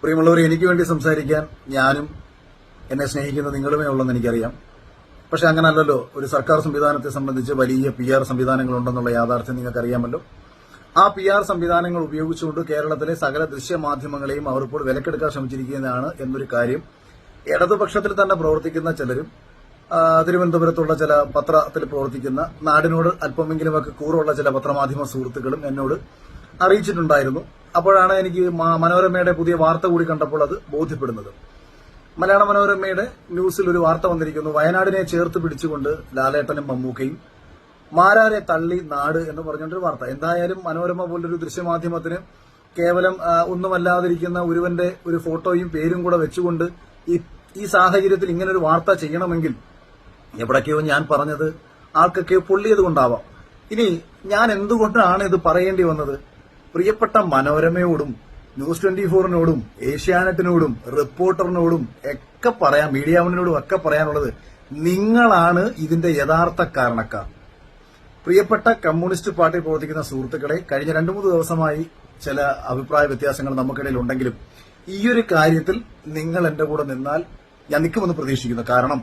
പ്രിയമുള്ളവരെ, എനിക്ക് വേണ്ടി സംസാരിക്കാൻ ഞാനും എന്നെ സ്നേഹിക്കുന്ന നിങ്ങളുമേ ഉള്ളെന്ന് എനിക്കറിയാം. പക്ഷെ അങ്ങനല്ലല്ലോ. ഒരു സർക്കാർ സംവിധാനത്തെ സംബന്ധിച്ച് വലിയ PR സംവിധാനങ്ങളുണ്ടെന്നുള്ള യാഥാർത്ഥ്യം നിങ്ങൾക്കറിയാമല്ലോ. ആ PR സംവിധാനങ്ങൾ ഉപയോഗിച്ചുകൊണ്ട് കേരളത്തിലെ സകല ദൃശ്യമാധ്യമങ്ങളെയും അവർ ഇപ്പോൾ വിലക്കെടുക്കാൻ ശ്രമിച്ചിരിക്കുന്നതാണ് എന്നൊരു കാര്യം ഇടതുപക്ഷത്തിൽ തന്നെ പ്രവർത്തിക്കുന്ന ചിലരും തിരുവനന്തപുരത്തുള്ള ചില പത്രത്തിൽ പ്രവർത്തിക്കുന്ന നാടിനോട് അല്പമെങ്കിലുമൊക്കെ കൂറുള്ള ചില പത്രമാധ്യമ സുഹൃത്തുക്കളും എന്നോട് അറിയിച്ചിട്ടുണ്ടായിരുന്നു. അപ്പോഴാണ് എനിക്ക് മനോരമയുടെ പുതിയ വാർത്ത കൂടി കണ്ടപ്പോൾ അത് ബോധ്യപ്പെടുന്നത്. മലയാള മനോരമയുടെ ന്യൂസിൽ ഒരു വാർത്ത വന്നിരിക്കുന്നു. വയനാടിനെ ചേർത്ത് പിടിച്ചുകൊണ്ട് ലാലേട്ടനും മമ്മൂക്കയും, മാരാരെ തള്ളി നാട് എന്ന് പറഞ്ഞൊരു വാർത്ത. എന്തായാലും മനോരമ പോലൊരു ദൃശ്യമാധ്യമത്തിന് കേവലം ഒന്നുമല്ലാതിരിക്കുന്ന ഒരുവന്റെ ഒരു ഫോട്ടോയും പേരും കൂടെ വെച്ചുകൊണ്ട് ഈ സാഹചര്യത്തിൽ ഇങ്ങനൊരു വാർത്ത ചെയ്യണമെങ്കിൽ എവിടൊക്കെയോ ഞാൻ പറഞ്ഞത് ആൾക്കൊക്കെ പൊള്ളിയത് കൊണ്ടാവാം. ഇനി ഞാൻ എന്തുകൊണ്ടാണ് ഇത് പറയേണ്ടി വന്നത്? പ്രിയപ്പെട്ട മനോരമയോടും ന്യൂസ് 24നോടും ഏഷ്യാനെറ്റിനോടും റിപ്പോർട്ടറിനോടും ഒക്കെ പറയാം, മീഡിയ വണ്ണിനോടും ഒക്കെ പറയാനുള്ളത്, നിങ്ങളാണ് ഇതിന്റെ യഥാർത്ഥ കാരണക്കാർ. പ്രിയപ്പെട്ട കമ്മ്യൂണിസ്റ്റ് പാർട്ടി പ്രവർത്തിക്കുന്ന സുഹൃത്തുക്കളെ, കഴിഞ്ഞ 2-3 ദിവസമായി ചില അഭിപ്രായ വ്യത്യാസങ്ങൾ നമുക്കിടയിൽ ഉണ്ടെങ്കിലും ഈ ഒരു കാര്യത്തിൽ നിങ്ങൾ എന്റെ കൂടെ നിന്നാൽ ഞാൻ നിൽക്കുമെന്ന് പ്രതീക്ഷിക്കുന്നു. കാരണം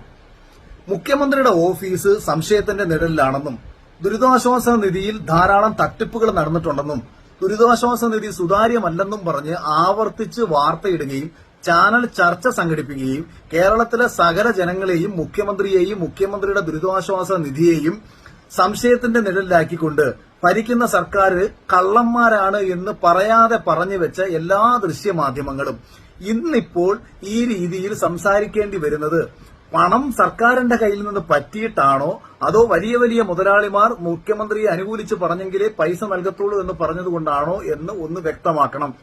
മുഖ്യമന്ത്രിയുടെ ഓഫീസ് സംശയത്തിന്റെ നിഴലിലാണെന്നും ദുരിതാശ്വാസ നിധിയിൽ ധാരാളം തട്ടിപ്പുകൾ നടന്നിട്ടുണ്ടെന്നും ദുരിതാശ്വാസ നിധി സുതാര്യമല്ലെന്നും പറഞ്ഞ് ആവർത്തിച്ച് വാർത്തയിടുകയും ചാനൽ ചർച്ച സംഘടിപ്പിക്കുകയും കേരളത്തിലെ സകല ജനങ്ങളെയും മുഖ്യമന്ത്രിയെയും മുഖ്യമന്ത്രിയുടെ ദുരിതാശ്വാസ നിധിയെയും സംശയത്തിന്റെ നിഴലിലാക്കിക്കൊണ്ട് ഭരിക്കുന്ന സർക്കാർ കള്ളന്മാരാണ് എന്ന് പറയാതെ പറഞ്ഞു വെച്ച എല്ലാ ദൃശ്യമാധ്യമങ്ങളും ഇന്നിപ്പോൾ ഈ രീതിയിൽ സംസാരിക്കേണ്ടി വരുന്നത് പണം സർക്കാരിന്റെ കയ്യിൽ നിന്ന് പറ്റിയിട്ടാണോ, അതോ വലിയ വലിയ മുതലാളിമാർ മുഖ്യമന്ത്രിയെ അനുകൂലിച്ച് പറഞ്ഞെങ്കിലേ പൈസ നൽകത്തുള്ളൂ എന്ന് പറഞ്ഞതുകൊണ്ടാണോ എന്ന് ഒന്ന് വ്യക്തമാക്കണം.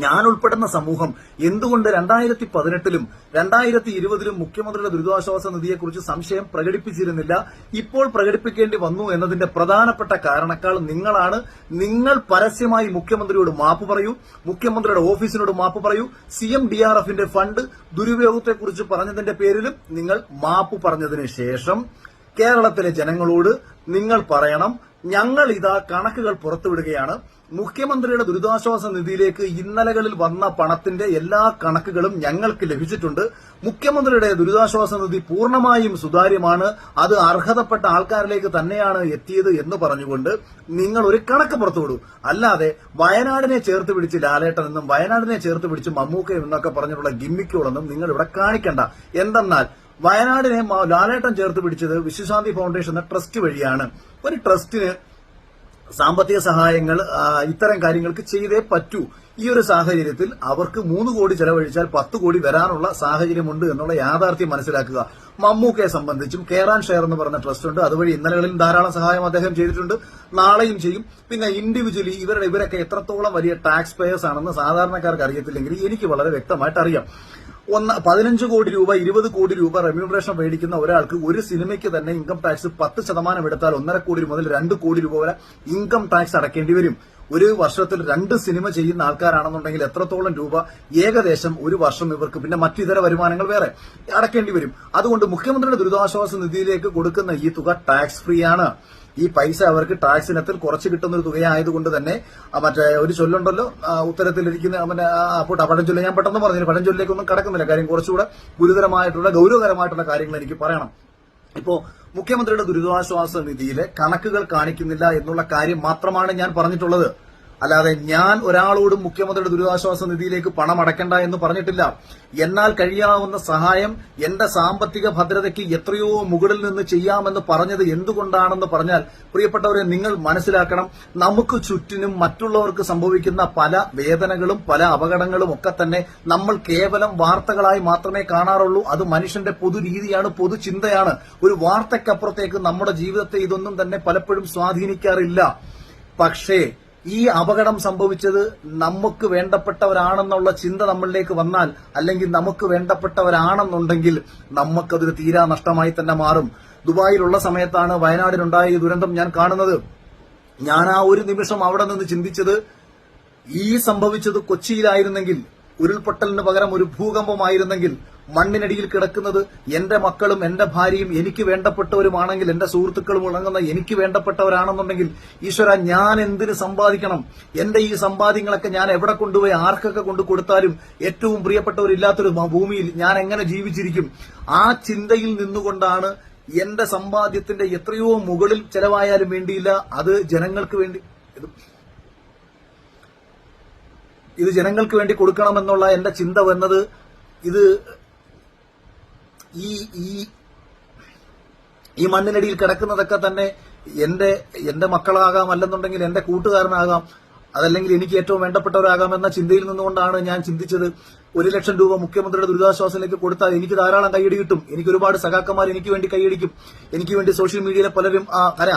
ഞാൻ ഉൾപ്പെടുന്ന സമൂഹം എന്തുകൊണ്ട് 2018-ലും 2020-ലും മുഖ്യമന്ത്രിയുടെ ദുരിതാശ്വാസ നിധിയെക്കുറിച്ച് സംശയം പ്രകടിപ്പിച്ചിരുന്നില്ല, ഇപ്പോൾ പ്രകടിപ്പിക്കേണ്ടി വന്നു എന്നതിന്റെ പ്രധാനപ്പെട്ട കാരണക്കാൾ നിങ്ങളാണ്. നിങ്ങൾ പരസ്യമായി മുഖ്യമന്ത്രിയോട് മാപ്പ് പറയൂ, മുഖ്യമന്ത്രിയുടെ ഓഫീസിനോട് മാപ്പ് പറയൂ. CMDRFന്റെ ഫണ്ട് ദുരുപയോഗത്തെക്കുറിച്ച് പറഞ്ഞതിന്റെ പേരിലും നിങ്ങൾ മാപ്പ് പറഞ്ഞതിന് ശേഷം കേരളത്തിലെ ജനങ്ങളോട് നിങ്ങൾ പറയണം, ഞങ്ങൾ ഇതാ കണക്കുകൾ പുറത്തുവിടുകയാണ്. മുഖ്യമന്ത്രിയുടെ ദുരിതാശ്വാസ നിധിയിലേക്ക് ഇന്നലകളിൽ വന്ന പണത്തിന്റെ എല്ലാ കണക്കുകളും ഞങ്ങൾക്ക് ലഭിച്ചിട്ടുണ്ട്. മുഖ്യമന്ത്രിയുടെ ദുരിതാശ്വാസ നിധി പൂർണ്ണമായും സുതാര്യമാണ്, അത് അർഹതപ്പെട്ട ആൾക്കാരിലേക്ക് തന്നെയാണ് എത്തിയത് എന്ന് പറഞ്ഞുകൊണ്ട് നിങ്ങൾ ഒരു കണക്ക് പുറത്തുവിടൂ. അല്ലാതെ വയനാടിനെ ചേർത്ത് പിടിച്ച് ലാലേട്ടൻ എന്നും വയനാടിനെ ചേർത്ത് പിടിച്ച് മമ്മൂക്ക എന്നൊക്കെ പറഞ്ഞിട്ടുള്ള ഗിമ്മിക്കുകളൊന്നും നിങ്ങൾ ഇവിടെ കാണിക്കണ്ട. എന്തെന്നാൽ വയനാടിനെ ലാലേട്ടൻ ചേർത്ത് പിടിച്ചത് വിശ്വശാന്തി ഫൗണ്ടേഷൻ എന്ന ട്രസ്റ്റ് വഴിയാണ്. ഒരു ട്രസ്റ്റിന് സാമ്പത്തിക സഹായങ്ങൾ ഇത്തരം കാര്യങ്ങൾക്ക് ചെയ്തേ പറ്റൂ. ഈ ഒരു സാഹചര്യത്തിൽ അവർക്ക് 3 കോടി ചെലവഴിച്ചാൽ 10 കോടി വരാനുള്ള സാഹചര്യമുണ്ട് എന്നുള്ള യാഥാർത്ഥ്യം മനസ്സിലാക്കുക. മമ്മൂക്കയെ സംബന്ധിച്ചും കെയർ ആൻഡ് ഷെയർ എന്ന് പറഞ്ഞ ട്രസ്റ്റ് ഉണ്ട്. അതുവഴി ഇന്നലകളിൽ ധാരാളം സഹായം അദ്ദേഹം ചെയ്തിട്ടുണ്ട്, നാളെയും ചെയ്യും. പിന്നെ ഇൻഡിവിജ്വലി ഇവരൊക്കെ എത്രത്തോളം വലിയ ടാക്സ് പേയേഴ്സ് ആണെന്ന് സാധാരണക്കാർക്ക് അറിയത്തില്ലെങ്കിൽ എനിക്ക് വളരെ വ്യക്തമായിട്ട് അറിയാം. 15 കോടി രൂപ 20 കോടി രൂപ റെമ്യൂണറേഷൻ മേടിക്കുന്ന ഒരാൾക്ക് ഒരു സിനിമയ്ക്ക് തന്നെ ഇൻകം ടാക്സ് 10% എടുത്താൽ 1.5 കോടി മുതൽ 2 കോടി രൂപ വരെ ഇൻകം ടാക്സ് അടക്കേണ്ടി വരും. ഒരു വർഷത്തിൽ 2 സിനിമ ചെയ്യുന്ന ആൾക്കാരാണെന്നുണ്ടെങ്കിൽ എത്രത്തോളം രൂപ ഏകദേശം ഒരു വർഷം ഇവർക്ക് പിന്നെ മറ്റിതര വരുമാനങ്ങൾ വേറെ അടക്കേണ്ടി വരും. അതുകൊണ്ട് മുഖ്യമന്ത്രിയുടെ ദുരിതാശ്വാസ നിധിയിലേക്ക് കൊടുക്കുന്ന ഈ തുക ടാക്സ് ഫ്രീ ആണ്. ഈ പൈസ അവർക്ക് ടാക്സ് ഇനത്തിൽ കുറച്ച് കിട്ടുന്ന ഒരു തുകയായതുകൊണ്ട് തന്നെ മറ്റേ ഒരു ചൊല്ലുണ്ടല്ലോ, ഉത്തരത്തിലിരിക്കുന്ന പഴഞ്ചൊല്ല്, ഞാൻ പെട്ടെന്ന് പറഞ്ഞു, പഴഞ്ചൊല്ലിലേക്കൊന്നും കടക്കുന്നില്ല. കാര്യം കുറച്ചുകൂടെ ഗൌരവകരമായിട്ടുള്ള കാര്യങ്ങൾ എനിക്ക് പറയണം. ഇപ്പോ മുഖ്യമന്ത്രിയുടെ ദുരിതാശ്വാസ നിധിയിലെ കണക്കുകൾ കാണിക്കുന്നില്ല എന്നുള്ള കാര്യം മാത്രമാണ് ഞാൻ പറഞ്ഞിട്ടുള്ളത്. അല്ലാതെ ഞാൻ ഒരാളോടും മുഖ്യമന്ത്രിയുടെ ദുരിതാശ്വാസ നിധിയിലേക്ക് പണം അടയ്ക്കണ്ട എന്ന് പറഞ്ഞിട്ടില്ല. എന്നാൽ കഴിയാവുന്ന സഹായം എന്റെ സാമ്പത്തിക ഭദ്രതയ്ക്ക് എത്രയോ മുകളിൽ നിന്ന് ചെയ്യാമെന്ന് പറഞ്ഞത് എന്തുകൊണ്ടാണെന്ന് പറഞ്ഞാൽ, പ്രിയപ്പെട്ടവരെ, നിങ്ങൾ മനസ്സിലാക്കണം, നമുക്ക് ചുറ്റിനും മറ്റുള്ളവർക്ക് സംഭവിക്കുന്ന പല വേദനകളും പല അപകടങ്ങളും ഒക്കെ തന്നെ നമ്മൾ കേവലം വാർത്തകളായി മാത്രമേ കാണാറുള്ളൂ. അത് മനുഷ്യന്റെ പൊതുരീതിയാണ്, പൊതുചിന്തയാണ്. ഒരു വാർത്തയ്ക്കപ്പുറത്തേക്ക് നമ്മുടെ ജീവിതത്തെ ഇതൊന്നും തന്നെ പലപ്പോഴും സ്വാധീനിക്കാറില്ല. പക്ഷേ ഈ അപകടം സംഭവിച്ചത് നമുക്ക് വേണ്ടപ്പെട്ടവരാണെന്നുള്ള ചിന്ത നമ്മളിലേക്ക് വന്നാൽ, അല്ലെങ്കിൽ നമുക്ക് വേണ്ടപ്പെട്ടവരാണെന്നുണ്ടെങ്കിൽ നമുക്കതൊരു തീരാ നഷ്ടമായി തന്നെ മാറും. ദുബായിലുള്ള സമയത്താണ് വയനാടിനുണ്ടായ ദുരന്തം ഞാൻ കാണുന്നത്. ഞാൻ ആ ഒരു നിമിഷം അവിടെ നിന്ന് ചിന്തിച്ചത്, ഈ സംഭവിച്ചത് കൊച്ചിയിലായിരുന്നെങ്കിൽ, ഉരുൾപൊട്ടലിന് പകരം ഒരു ഭൂകമ്പമായിരുന്നെങ്കിൽ മണ്ണിനടിയിൽ കിടക്കുന്നത് എന്റെ മക്കളും എന്റെ ഭാര്യയും എനിക്ക് വേണ്ടപ്പെട്ടവരുമാണെങ്കിൽ, എന്റെ സുഹൃത്തുക്കളും ഉണങ്ങുന്ന എനിക്ക് വേണ്ടപ്പെട്ടവരാണെന്നുണ്ടെങ്കിൽ ഈശ്വര ഞാൻ എന്തിന് സമ്പാദിക്കണം? എന്റെ ഈ സമ്പാദ്യങ്ങളൊക്കെ ഞാൻ എവിടെ കൊണ്ടുപോയി ആർക്കൊക്കെ കൊണ്ടു കൊടുത്താലും ഏറ്റവും പ്രിയപ്പെട്ടവരില്ലാത്തൊരു ഭൂമിയിൽ ഞാൻ എങ്ങനെ ജീവിച്ചിരിക്കും? ആ ചിന്തയിൽ നിന്നുകൊണ്ടാണ് എന്റെ സമ്പാദ്യത്തിന്റെ എത്രയോ മുകളിൽ ചെലവായാലും വേണ്ടിയില്ല, അത് ജനങ്ങൾക്ക് വേണ്ടി, ഇത് ജനങ്ങൾക്ക് വേണ്ടി കൊടുക്കണമെന്നുള്ള എന്റെ ചിന്ത വന്നത് ഇത് ഈ മണ്ണിനടിയിൽ കിടക്കുന്നതൊക്കെ തന്നെ എന്റെ മക്കളാകാം, അല്ലെന്നുണ്ടെങ്കിൽ എന്റെ കൂട്ടുകാരനാകാം, അതല്ലെങ്കിൽ എനിക്ക് ഏറ്റവും വേണ്ടപ്പെട്ടവരാകാമെന്ന ചിന്തയിൽ നിന്നുകൊണ്ടാണ് ഞാൻ ചിന്തിച്ചത് 1 ലക്ഷം രൂപ മുഖ്യമന്ത്രിയുടെ ദുരിതാശ്വാസത്തിലേക്ക് കൊടുത്താൽ എനിക്ക് ധാരാളം കൈയടി കിട്ടും. എനിക്ക് ഒരുപാട് സഖാക്കന്മാർ എനിക്ക് വേണ്ടി കൈയടിക്കും. എനിക്ക് വേണ്ടി സോഷ്യൽ മീഡിയയിലെ പലരും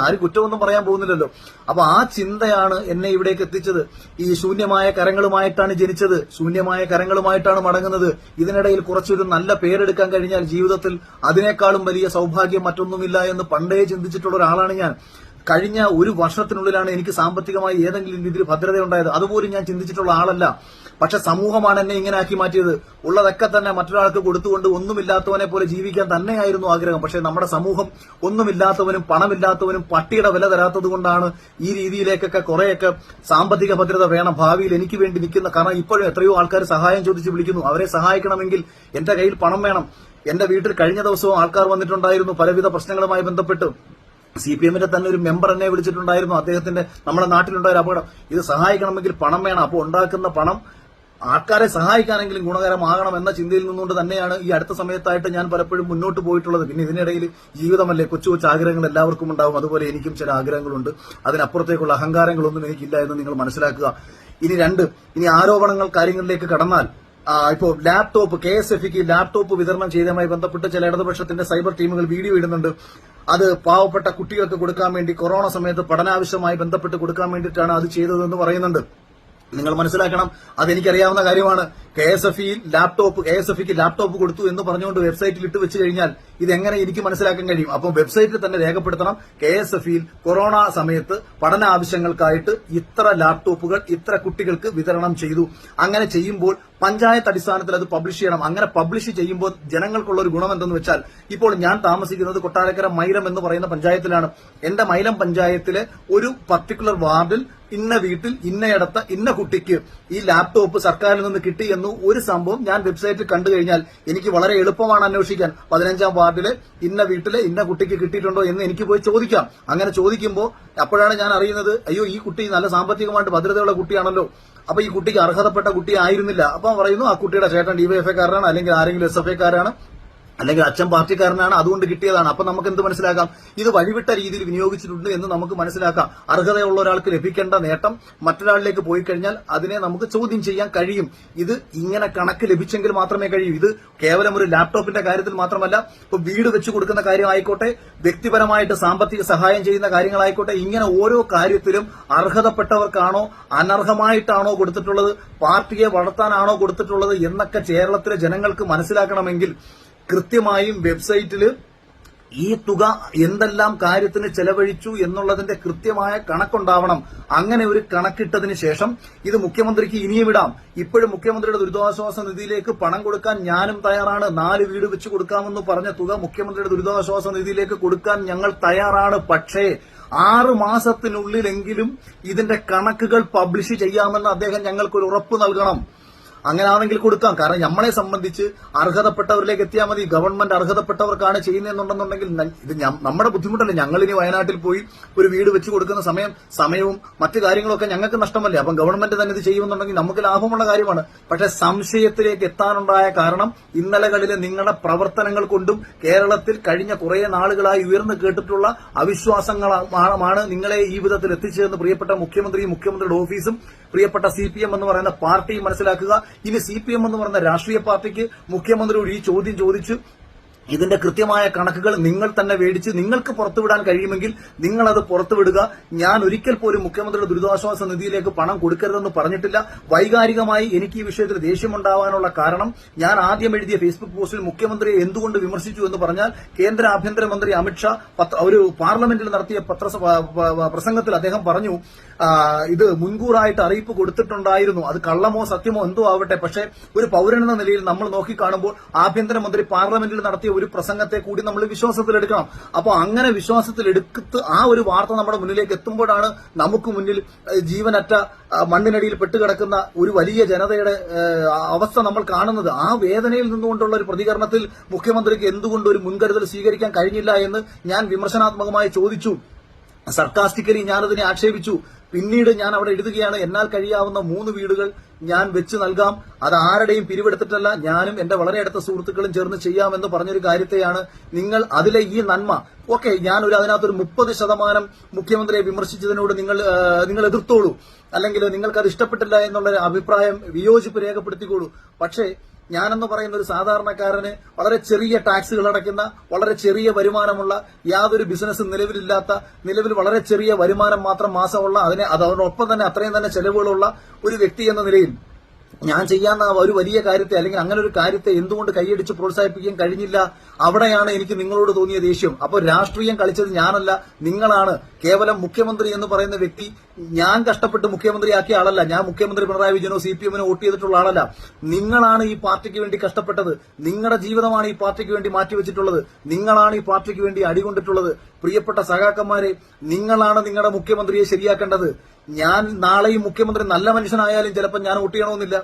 ആരും കുറ്റമൊന്നും പറയാൻ പോകുന്നില്ലല്ലോ. അപ്പൊ ആ ചിന്തയാണ് എന്നെ ഇവിടേക്ക് എത്തിച്ചത്. ഈ ശൂന്യമായ കരങ്ങളുമായിട്ടാണ് ജനിച്ചത്, ശൂന്യമായ കരങ്ങളുമായിട്ടാണ് മടങ്ങുന്നത്. ഇതിനിടയിൽ കുറച്ചൊരു നല്ല പേരെടുക്കാൻ കഴിഞ്ഞാൽ ജീവിതത്തിൽ അതിനേക്കാളും വലിയ സൗഭാഗ്യം മറ്റൊന്നുമില്ല എന്ന് പണ്ടേ ചിന്തിച്ചിട്ടുള്ള ഒരാളാണ് ഞാൻ. കഴിഞ്ഞ ഒരു വർഷത്തിനുള്ളിലാണ് എനിക്ക് സാമ്പത്തികമായി ഏതെങ്കിലും രീതിയിൽ ഭദ്രതയുണ്ടായത്. അതുപോലും ഞാൻ ചിന്തിച്ചിട്ടുള്ള ആളല്ല. പക്ഷെ സമൂഹമാണ് എന്നെ ഇങ്ങനെ ആക്കി മാറ്റിയത്. ഉള്ളതൊക്കെ തന്നെ മറ്റൊരാൾക്ക് കൊടുത്തുകൊണ്ട് ഒന്നുമില്ലാത്തവനെ പോലെ ജീവിക്കാൻ തന്നെയായിരുന്നു ആഗ്രഹം. പക്ഷെ നമ്മുടെ സമൂഹം ഒന്നുമില്ലാത്തവനും പണമില്ലാത്തവനും പട്ടിയുടെ വില തരാത്തത് കൊണ്ടാണ് ഈ രീതിയിലേക്കൊക്കെ കുറെയൊക്കെ സാമ്പത്തിക ഭദ്രത വേണം ഭാവിയിൽ എനിക്ക് വേണ്ടി നിൽക്കുന്ന. കാരണം ഇപ്പോഴും എത്രയോ ആൾക്കാർ സഹായം ചോദിച്ച് വിളിക്കുന്നു. അവരെ സഹായിക്കണമെങ്കിൽ എന്റെ കയ്യിൽ പണം വേണം. എന്റെ വീട്ടിൽ കഴിഞ്ഞ ദിവസവും ആൾക്കാർ വന്നിട്ടുണ്ടായിരുന്നു പലവിധ പ്രശ്നങ്ങളുമായി ബന്ധപ്പെട്ട്. CPM-ന്റെ തന്നെ ഒരു മെമ്പർ എന്നെ വിളിച്ചിട്ടുണ്ടായിരുന്നു. അദ്ദേഹത്തിന്റെ നമ്മുടെ നാട്ടിലുണ്ടായ ഒരു അപകടം. ഇത് സഹായിക്കണമെങ്കിൽ പണം വേണം. അപ്പോൾ ഉണ്ടാക്കുന്ന പണം ആൾക്കാരെ സഹായിക്കാനെങ്കിലും ഗുണകരമാകണം എന്ന ചിന്തയിൽ നിന്നുകൊണ്ട് തന്നെയാണ് ഈ അടുത്ത സമയത്തായിട്ട് ഞാൻ പലപ്പോഴും മുന്നോട്ട് പോയിട്ടുള്ളത്. പിന്നെ ഇതിനിടയിൽ ജീവിതമല്ലേ, കൊച്ചു കൊച്ചു ആഗ്രഹങ്ങൾ എല്ലാവർക്കും ഉണ്ടാവും. അതുപോലെ എനിക്കും ചില ആഗ്രഹങ്ങളുണ്ട്. അതിനപ്പുറത്തേക്കുള്ള അഹങ്കാരങ്ങളൊന്നും എനിക്കില്ല എന്ന് നിങ്ങൾ മനസ്സിലാക്കുക. ഇനി ആരോപണങ്ങൾ കാര്യങ്ങളിലേക്ക് കടന്നാൽ, ഇപ്പോൾ ലാപ്ടോപ്പ് KSFE-ക്ക് ലാപ്ടോപ്പ് വിതരണം ചെയ്തതുമായി ബന്ധപ്പെട്ട് ചില ഇടതുപക്ഷത്തിന്റെ സൈബർ ടീമുകൾ വീഡിയോ ഇടുന്നുണ്ട്. അത് പാവപ്പെട്ട കുട്ടികൾക്ക് കൊടുക്കാൻ വേണ്ടി, കൊറോണ സമയത്ത് പഠനാവശ്യമായി ബന്ധപ്പെട്ട് കൊടുക്കാൻ വേണ്ടിയിട്ടാണ് അത് ചെയ്തതെന്ന് പറയുന്നുണ്ട്. നിങ്ങൾ മനസ്സിലാക്കണം, അതെനിക്കറിയാവുന്ന കാര്യമാണ്. KSFE-ക്ക് ലാപ്ടോപ്പ് കൊടുത്തു എന്ന് പറഞ്ഞുകൊണ്ട് വെബ്സൈറ്റിൽ ഇട്ട് വെച്ച് കഴിഞ്ഞാൽ ഇതെങ്ങനെ എനിക്ക് മനസ്സിലാക്കാൻ കഴിയും? അപ്പോൾ വെബ്സൈറ്റിൽ തന്നെ രേഖപ്പെടുത്തണം, KSFE-ൽ കൊറോണ സമയത്ത് പഠന ആവശ്യങ്ങൾക്കായിട്ട് ഇത്ര ലാപ്ടോപ്പുകൾ ഇത്ര കുട്ടികൾക്ക് വിതരണം ചെയ്തു. അങ്ങനെ ചെയ്യുമ്പോൾ പഞ്ചായത്ത് അടിസ്ഥാനത്തിൽ അത് പബ്ലിഷ് ചെയ്യണം. അങ്ങനെ പബ്ലിഷ് ചെയ്യുമ്പോൾ ജനങ്ങൾക്കുള്ള ഒരു ഗുണം എന്തെന്ന് വെച്ചാൽ, ഇപ്പോൾ ഞാൻ താമസിക്കുന്നത് കൊട്ടാരക്കര മൈലം എന്ന് പറയുന്ന പഞ്ചായത്തിലാണ്. എന്റെ മൈലം പഞ്ചായത്തിലെ ഒരു പർട്ടിക്കുലർ വാർഡിൽ ഇന്ന വീട്ടിൽ ഇന്നയിടത്ത് ഇന്ന കുട്ടിക്ക് ഈ ലാപ്ടോപ്പ് സർക്കാരിൽ നിന്ന് കിട്ടി എന്ന് ഒരു സംഭവം ഞാൻ വെബ്സൈറ്റിൽ കണ്ടു കഴിഞ്ഞാൽ എനിക്ക് വളരെ എളുപ്പമാണ് അന്വേഷിക്കാൻ. 15-ാം വാർഡിലെ ഇന്ന വീട്ടിലെ ഇന്ന കുട്ടിക്ക് കിട്ടിയിട്ടുണ്ടോ എന്ന് എനിക്ക് പോയി ചോദിക്കാം. അങ്ങനെ ചോദിക്കുമ്പോൾ അപ്പോഴാണ് ഞാൻ അറിയുന്നത്, അയ്യോ ഈ കുട്ടി നല്ല സാമ്പത്തികമായിട്ട് ഭദ്രതയുള്ള കുട്ടിയാണല്ലോ, അപ്പൊ ഈ കുട്ടിക്ക് അർഹതപ്പെട്ട കുട്ടി ആയിരുന്നില്ല. അപ്പൊ പറയുന്നു ആ കുട്ടിയുടെ ചേട്ടൻ DYFI-കാരനാണ്, അല്ലെങ്കിൽ ആരെങ്കിലും SFI-കാരാണ്, അല്ലെങ്കിൽ അച്ഛൻ പാർട്ടിക്കാരനാണ്, അതുകൊണ്ട് കിട്ടിയതാണ്. അപ്പൊ നമുക്ക് എന്ത് മനസ്സിലാക്കാം? ഇത് വഴിവിട്ട രീതിയിൽ വിനിയോഗിച്ചിട്ടുണ്ട് എന്ന് നമുക്ക് മനസ്സിലാക്കാം. അർഹതയുള്ള ഒരാൾക്ക് ലഭിക്കേണ്ട നേട്ടം മറ്റൊരാളിലേക്ക് പോയി കഴിഞ്ഞാൽ അതിനെ നമുക്ക് ചോദ്യം ചെയ്യാൻ കഴിയും. ഇത് ഇങ്ങനെ കണക്ക് ലഭിച്ചെങ്കിൽ മാത്രമേ കഴിയൂ. ഇത് കേവലം ഒരു ലാപ്ടോപ്പിന്റെ കാര്യത്തിൽ മാത്രമല്ല, ഇപ്പൊ വീട് വെച്ചു കൊടുക്കുന്ന കാര്യമായിക്കോട്ടെ, വ്യക്തിപരമായിട്ട് സാമ്പത്തിക സഹായം ചെയ്യുന്ന കാര്യങ്ങളായിക്കോട്ടെ, ഇങ്ങനെ ഓരോ കാര്യത്തിലും അർഹതപ്പെട്ടവർക്കാണോ അനർഹമായിട്ടാണോ കൊടുത്തിട്ടുള്ളത്, പാർട്ടിയെ വളർത്താനാണോ കൊടുത്തിട്ടുള്ളത് എന്നൊക്കെ കേരളത്തിലെ ജനങ്ങൾക്ക് മനസ്സിലാക്കണമെങ്കിൽ കൃത്യമായും വെബ്സൈറ്റിൽ ഈ തുക എന്തെല്ലാം കാര്യത്തിന് ചെലവഴിച്ചു എന്നുള്ളതിന്റെ കൃത്യമായ കണക്കുണ്ടാവണം. അങ്ങനെ ഒരു കണക്കിട്ടതിന് ശേഷം ഇത് മുഖ്യമന്ത്രിക്ക് ഇനിയും ഇടാം. ഇപ്പോഴും മുഖ്യമന്ത്രിയുടെ ദുരിതാശ്വാസ നിധിയിലേക്ക് പണം കൊടുക്കാൻ ഞാനും തയ്യാറാണ്. 4 വീട് വെച്ച് കൊടുക്കാമെന്ന് പറഞ്ഞ തുക മുഖ്യമന്ത്രിയുടെ ദുരിതാശ്വാസ നിധിയിലേക്ക് കൊടുക്കാൻ ഞങ്ങൾ തയ്യാറാണ്. പക്ഷേ 6 മാസത്തിനുള്ളിലെങ്കിലും ഇതിന്റെ കണക്കുകൾ പബ്ലിഷ് ചെയ്യാമെന്ന് അദ്ദേഹം ഞങ്ങൾക്കൊരു ഉറപ്പ് നൽകണം. അങ്ങനെയാണെങ്കിൽ കൊടുക്കാം. കാരണം നമ്മളെ സംബന്ധിച്ച് അർഹതപ്പെട്ടവരിലേക്ക് എത്തിയാൽ മതി. ഗവൺമെന്റ് അർഹതപ്പെട്ടവർക്കാണ് ചെയ്യുന്നതെന്നുണ്ടെന്നുണ്ടെങ്കിൽ ഇത് നമ്മുടെ ബുദ്ധിമുട്ടല്ലേ. ഞങ്ങളിനി വയനാട്ടിൽ പോയി ഒരു വീട് വെച്ച് കൊടുക്കുന്ന സമയവും മറ്റു കാര്യങ്ങളൊക്കെ ഞങ്ങൾക്ക് നഷ്ടമല്ലേ. അപ്പം ഗവൺമെന്റ് തന്നെ ഇത് ചെയ്യുമെന്നുണ്ടെങ്കിൽ നമുക്ക് ലാഭമുള്ള കാര്യമാണ്. പക്ഷെ സംശയത്തിലേക്ക് എത്താനുണ്ടായ കാരണം ഇന്നലകളിലെ നിങ്ങളുടെ പ്രവർത്തനങ്ങൾ കൊണ്ടും കേരളത്തിൽ കഴിഞ്ഞ കുറെ നാളുകളായി ഉയർന്നു കേട്ടിട്ടുള്ള അവിശ്വാസങ്ങളാണ് നിങ്ങളെ ഈ വിധത്തിൽ എത്തിച്ചതെന്ന് പ്രിയപ്പെട്ട മുഖ്യമന്ത്രിയും മുഖ്യമന്ത്രിയുടെ ഓഫീസും പ്രിയപ്പെട്ട CPM എന്ന് പറയുന്ന പാർട്ടിയും മനസ്സിലാക്കുക. ഇനി CPM എന്ന് പറയുന്ന രാഷ്ട്രീയ പാർട്ടിക്ക് മുഖ്യമന്ത്രിയോട് ഈ ചോദ്യം ചോദിച്ചു ഇതിന്റെ കൃത്യമായ കണക്കുകൾ നിങ്ങൾ തന്നെ മേടിച്ച് നിങ്ങൾക്ക് പുറത്തുവിടാൻ കഴിയുമെങ്കിൽ നിങ്ങൾ അത് പുറത്തുവിടുക. ഞാൻ ഒരിക്കൽ പോലും മുഖ്യമന്ത്രിയുടെ ദുരിതാശ്വാസ നിധിയിലേക്ക് പണം കൊടുക്കരുതെന്ന് പറഞ്ഞിട്ടില്ല. വൈകാരികമായി എനിക്ക് ഈ വിഷയത്തിൽ ദേഷ്യമുണ്ടാവാനുള്ള കാരണം ഞാൻ ആദ്യം എഴുതിയ ഫേസ്ബുക്ക് പോസ്റ്റിൽ മുഖ്യമന്ത്രിയെ എന്തുകൊണ്ട് വിമർശിച്ചു എന്ന് പറഞ്ഞാൽ കേന്ദ്ര ആഭ്യന്തരമന്ത്രി അമിത്ഷാ ഒരു പാർലമെന്റിൽ നടത്തിയ പ്രസംഗത്തിൽ അദ്ദേഹം പറഞ്ഞു ഇത് മുൻകൂറായിട്ട് അറിയിപ്പ് കൊടുത്തിട്ടുണ്ടായിരുന്നു. അത് കള്ളമോ സത്യമോ എന്തോ ആവട്ടെ, പക്ഷേ ഒരു പൌരനെന്ന നിലയിൽ നമ്മൾ നോക്കിക്കാണുമ്പോൾ ആഭ്യന്തരമന്ത്രി പാർലമെന്റിൽ നടത്തിയ ഒരു പ്രസംഗത്തെ കൂടി നമ്മൾ വിശ്വാസത്തിലെടുക്കണം. അപ്പോൾ അങ്ങനെ വിശ്വാസത്തിലെടുത്ത് ആ ഒരു വാർത്ത നമ്മുടെ മുന്നിലേക്ക് എത്തുമ്പോഴാണ് നമുക്ക് മുന്നിൽ ജീവനറ്റ മണ്ണിനടിയിൽ പെട്ടുകിടക്കുന്ന ഒരു വലിയ ജനതയുടെ അവസ്ഥ നമ്മൾ കാണുന്നത്. ആ വേദനയിൽ നിന്നുകൊണ്ടുള്ള ഒരു പ്രതികരണത്തിൽ മുഖ്യമന്ത്രിക്ക് എന്തുകൊണ്ട് ഒരു മുൻകരുതൽ സ്വീകരിക്കാൻ കഴിഞ്ഞില്ല എന്ന് ഞാൻ വിമർശനാത്മകമായി ചോദിച്ചു. സർക്കാസ്റ്റിക്കലി ഞാനതിനെ ആക്ഷേപിച്ചു. പിന്നീട് ഞാൻ അവിടെ എഴുതുകയാണ്, എന്നാൽ കഴിയാവുന്ന 3 വീടുകൾ ഞാൻ വെച്ച് നൽകാം, അത് ആരുടെയും പിരിവെടുത്തിട്ടല്ല, ഞാനും എന്റെ വളരെ അടുത്ത സുഹൃത്തുക്കളും ചേർന്ന് ചെയ്യാമെന്ന് പറഞ്ഞൊരു കാര്യത്തെയാണ് നിങ്ങൾ അതിലെ ഈ നന്മ. ഓക്കെ, അതിനകത്തൊരു 30% മുഖ്യമന്ത്രിയെ വിമർശിച്ചതിനോട് നിങ്ങൾ എതിർത്തോളൂ, അല്ലെങ്കിൽ നിങ്ങൾക്കത് ഇഷ്ടപ്പെട്ടില്ല എന്നുള്ള അഭിപ്രായം വിയോജിപ്പ് രേഖപ്പെടുത്തിക്കോളൂ. പക്ഷേ ഞാനെന്ന് പറയുന്ന ഒരു സാധാരണക്കാരന് വളരെ ചെറിയ ടാക്സുകൾ അടയ്ക്കുന്ന, വളരെ ചെറിയ വരുമാനമുള്ള, യാതൊരു ബിസിനസ്സും നിലവിൽ വളരെ ചെറിയ വരുമാനം മാത്രം മാസമുള്ള, അതോടൊപ്പം തന്നെ അത്രയും തന്നെ ചെലവുകളുള്ള ഒരു വ്യക്തി എന്ന നിലയിൽ ഞാൻ ചെയ്യാവുന്ന ഒരു വലിയ കാര്യത്തെ, അല്ലെങ്കിൽ അങ്ങനെ ഒരു കാര്യത്തെ എന്തുകൊണ്ട് കൈയടിച്ച് പ്രോത്സാഹിപ്പിക്കാൻ കഴിഞ്ഞില്ല? അവിടെയാണ് എനിക്ക് നിങ്ങളോട് തോന്നിയ ദേഷ്യം. അപ്പോൾ രാഷ്ട്രീയം കളിച്ചത് ഞാനല്ല, നിങ്ങളാണ്. കേവലം മുഖ്യമന്ത്രി എന്ന് പറയുന്ന വ്യക്തി ഞാൻ കഷ്ടപ്പെട്ട് മുഖ്യമന്ത്രിയാക്കിയ ആളല്ല. ഞാൻ മുഖ്യമന്ത്രി പിണറായി വിജയനോ CPM-നോ വോട്ട് ചെയ്തിട്ടുള്ള ആളല്ല. നിങ്ങളാണ് ഈ പാർട്ടിക്ക് വേണ്ടി കഷ്ടപ്പെട്ടത്. നിങ്ങളുടെ ജീവിതമാണ് ഈ പാർട്ടിക്ക് വേണ്ടി മാറ്റിവെച്ചിട്ടുള്ളത്. നിങ്ങളാണ് ഈ പാർട്ടിക്ക് വേണ്ടി അടികൊണ്ടിട്ടുള്ളത്. പ്രിയപ്പെട്ട സഖാക്കന്മാരെ, നിങ്ങളാണ് നിങ്ങളുടെ മുഖ്യമന്ത്രിയെ ശരിയാക്കേണ്ടത്. ഞാൻ നാളെയും മുഖ്യമന്ത്രി നല്ല മനുഷ്യനായാലും ചിലപ്പോൾ ഞാൻ വോട്ട് ചെയ്യണമെന്നില്ല.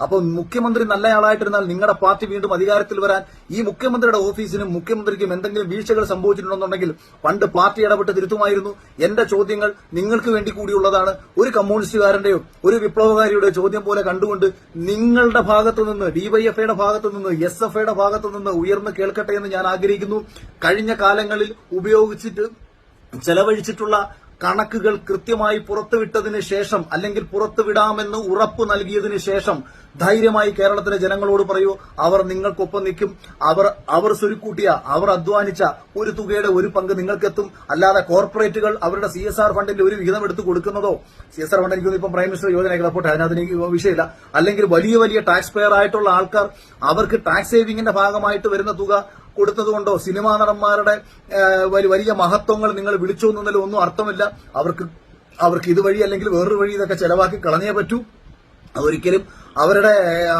അപ്പോൾ മുഖ്യമന്ത്രി നല്ലയാളായിട്ടിരുന്നാൽ നിങ്ങളുടെ പാർട്ടി വീണ്ടും അധികാരത്തിൽ വരാൻ ഈ മുഖ്യമന്ത്രിയുടെ ഓഫീസിനും മുഖ്യമന്ത്രിക്കും എന്തെങ്കിലും വീഴ്ചകൾ സംഭവിച്ചിട്ടുണ്ടെന്നുണ്ടെങ്കിൽ പണ്ട് പാർട്ടി ഇടപെട്ട് തിരുത്തുമായിരുന്നു. എന്റെ ചോദ്യങ്ങൾ നിങ്ങൾക്ക് വേണ്ടി കൂടിയുള്ളതാണ്. ഒരു കമ്മ്യൂണിസ്റ്റുകാരന്റെയോ ഒരു വിപ്ലവകാരിയുടെ ചോദ്യം പോലെ കണ്ടുകൊണ്ട് നിങ്ങളുടെ ഭാഗത്തു നിന്ന്, ഡിവൈഎഫ്ഐയുടെ ഭാഗത്തു നിന്ന്, SFIയുടെ ഭാഗത്തു നിന്ന് ഉയർന്നു കേൾക്കട്ടെ എന്ന് ഞാൻ ആഗ്രഹിക്കുന്നു. കഴിഞ്ഞ കാലങ്ങളിൽ ചെലവഴിച്ചിട്ടുള്ള കണക്കുകൾ കൃത്യമായി പുറത്തുവിട്ടതിന് ശേഷം, അല്ലെങ്കിൽ പുറത്തുവിടാമെന്ന് ഉറപ്പ് നൽകിയതിനു ശേഷം ധൈര്യമായി കേരളത്തിലെ ജനങ്ങളോട് പറയൂ, അവർ നിങ്ങൾക്കൊപ്പം നിൽക്കും. അവർ സ്വരുക്കൂട്ടിയ, അവർ അധ്വാനിച്ച ഒരു തുകയുടെ ഒരു പങ്ക് നിങ്ങൾക്കെത്തും. അല്ലാതെ കോർപ്പറേറ്റുകൾ അവരുടെ CSR ഫണ്ടിന്റെ ഒരു വിഹിതം എടുത്ത് കൊടുക്കുന്നതോ, CSR ഫണ്ട് എനിക്കൊന്നും ഇപ്പം പ്രൈം മിനിസ്റ്റർ യോജനയൊക്കെ റിപ്പോർട്ട്, അതിനകത്ത് എനിക്ക് വിഷയമില്ല, അല്ലെങ്കിൽ വലിയ വലിയ ടാക്സ് പെയർ ആയിട്ടുള്ള ആൾക്കാർ അവർക്ക് ടാക്സ് സേവിംഗിന്റെ ഭാഗമായിട്ട് വരുന്ന തുക കൊടുത്തതുകൊണ്ടോ, സിനിമാ നടന്മാരുടെ വലിയ മഹത്വങ്ങൾ നിങ്ങൾ വിളിച്ചു എന്നതിലും ഒന്നും അർത്ഥമില്ല. അവർക്ക് ഇതുവഴി അല്ലെങ്കിൽ വേറൊരു വഴി ഇതൊക്കെ ചെലവാക്കി കളഞ്ഞേ പറ്റൂ. അതൊരിക്കലും അവരുടെ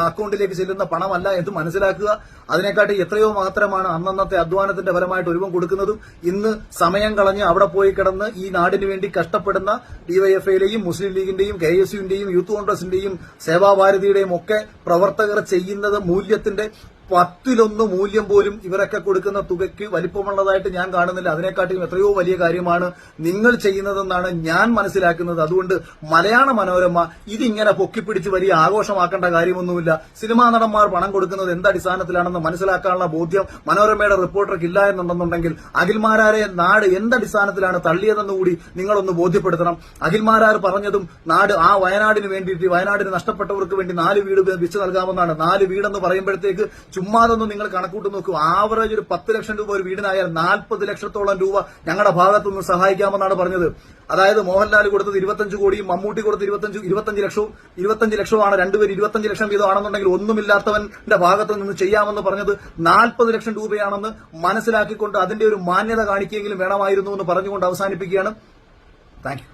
അക്കൗണ്ടിലേക്ക് ചെല്ലുന്ന പണമല്ല എന്ന് മനസ്സിലാക്കുക. അതിനെക്കാട്ടി എത്രയോ മാത്രമാണ് അന്നന്നത്തെ അധ്വാനത്തിന്റെ ഫലമായിട്ട് ഒരുവൻ കൊടുക്കുന്നതും. ഇന്ന് സമയം കളഞ്ഞ് അവിടെ പോയി കിടന്ന് ഈ നാടിന് വേണ്ടി കഷ്ടപ്പെടുന്ന ഡിവൈഎഫ്ഐയിലെയും മുസ്ലിം ലീഗിന്റെയും KSUവിന്റെയും യൂത്ത് കോൺഗ്രസിന്റെയും സേവാഭാരതിയുടെയും ഒക്കെ പ്രവർത്തകർ ചെയ്യുന്നത് മൂല്യത്തിന്റെ 10-1 മൂല്യം പോലും ഇവരൊക്കെ കൊടുക്കുന്ന തുകയ്ക്ക് വലിപ്പമുള്ളതായിട്ട് ഞാൻ കാണുന്നില്ല. അതിനെക്കാട്ടിലും എത്രയോ വലിയ കാര്യമാണ് നിങ്ങൾ ചെയ്യുന്നതെന്നാണ് ഞാൻ മനസ്സിലാക്കുന്നത്. അതുകൊണ്ട് മലയാള മനോരമ ഇതിങ്ങനെ പൊക്കിപ്പിടിച്ച് വലിയ ആഘോഷമാക്കേണ്ട കാര്യമൊന്നുമില്ല. സിനിമാ നടന്മാർ പണം കൊടുക്കുന്നത് എന്തടിസ്ഥാനത്തിലാണെന്ന് മനസ്സിലാക്കാനുള്ള ബോധ്യം മനോരമയുടെ റിപ്പോർട്ടർക്ക് ഇല്ല എന്നുണ്ടെന്നുണ്ടെങ്കിൽ അഖിൽമാരാരെ നാട് എന്തടിസ്ഥാനത്തിലാണ് തള്ളിയതെന്ന് കൂടി നിങ്ങളൊന്ന് ബോധ്യപ്പെടുത്തണം. അഖിൽമാരാർ പറഞ്ഞതും ആ വയനാടിന് വേണ്ടിയിട്ട്, വയനാടിന് നഷ്ടപ്പെട്ടവർക്ക് വേണ്ടി 4 വീട് വെച്ച് നൽകാമെന്നാണ്. 4 വീടെന്ന് പറയുമ്പോഴത്തേക്ക് ചുമ്മാതൊന്നും നിങ്ങൾ കണക്കൂട്ട് നോക്കൂ. ആവറേജ് ഒരു 10 ലക്ഷം രൂപ ഒരു വീടിനായാൽ 40 ലക്ഷത്തോളം രൂപ ഞങ്ങളുടെ ഭാഗത്തുനിന്ന് സഹായിക്കാമെന്നാണ് പറഞ്ഞത്. അതായത് മോഹൻലാൽ കൊടുത്തത് 25 കോടിയും മമ്മൂട്ടി കൊടുത്ത് 25 ലക്ഷവുമാണ്. രണ്ടുപേർ 25 ലക്ഷം വീതമാണെന്നുണ്ടെങ്കിൽ ഒന്നുമില്ലാത്തവന്റെ ഭാഗത്ത് നിന്ന് ചെയ്യാമെന്ന് പറഞ്ഞത് 40 ലക്ഷം രൂപയാണെന്ന് മനസ്സിലാക്കിക്കൊണ്ട് അതിന്റെ ഒരു മാന്യത കാണിക്കുകയെങ്കിലും വേണമായിരുന്നു എന്ന് പറഞ്ഞുകൊണ്ട് അവസാനിപ്പിക്കുകയാണ്. Thank you.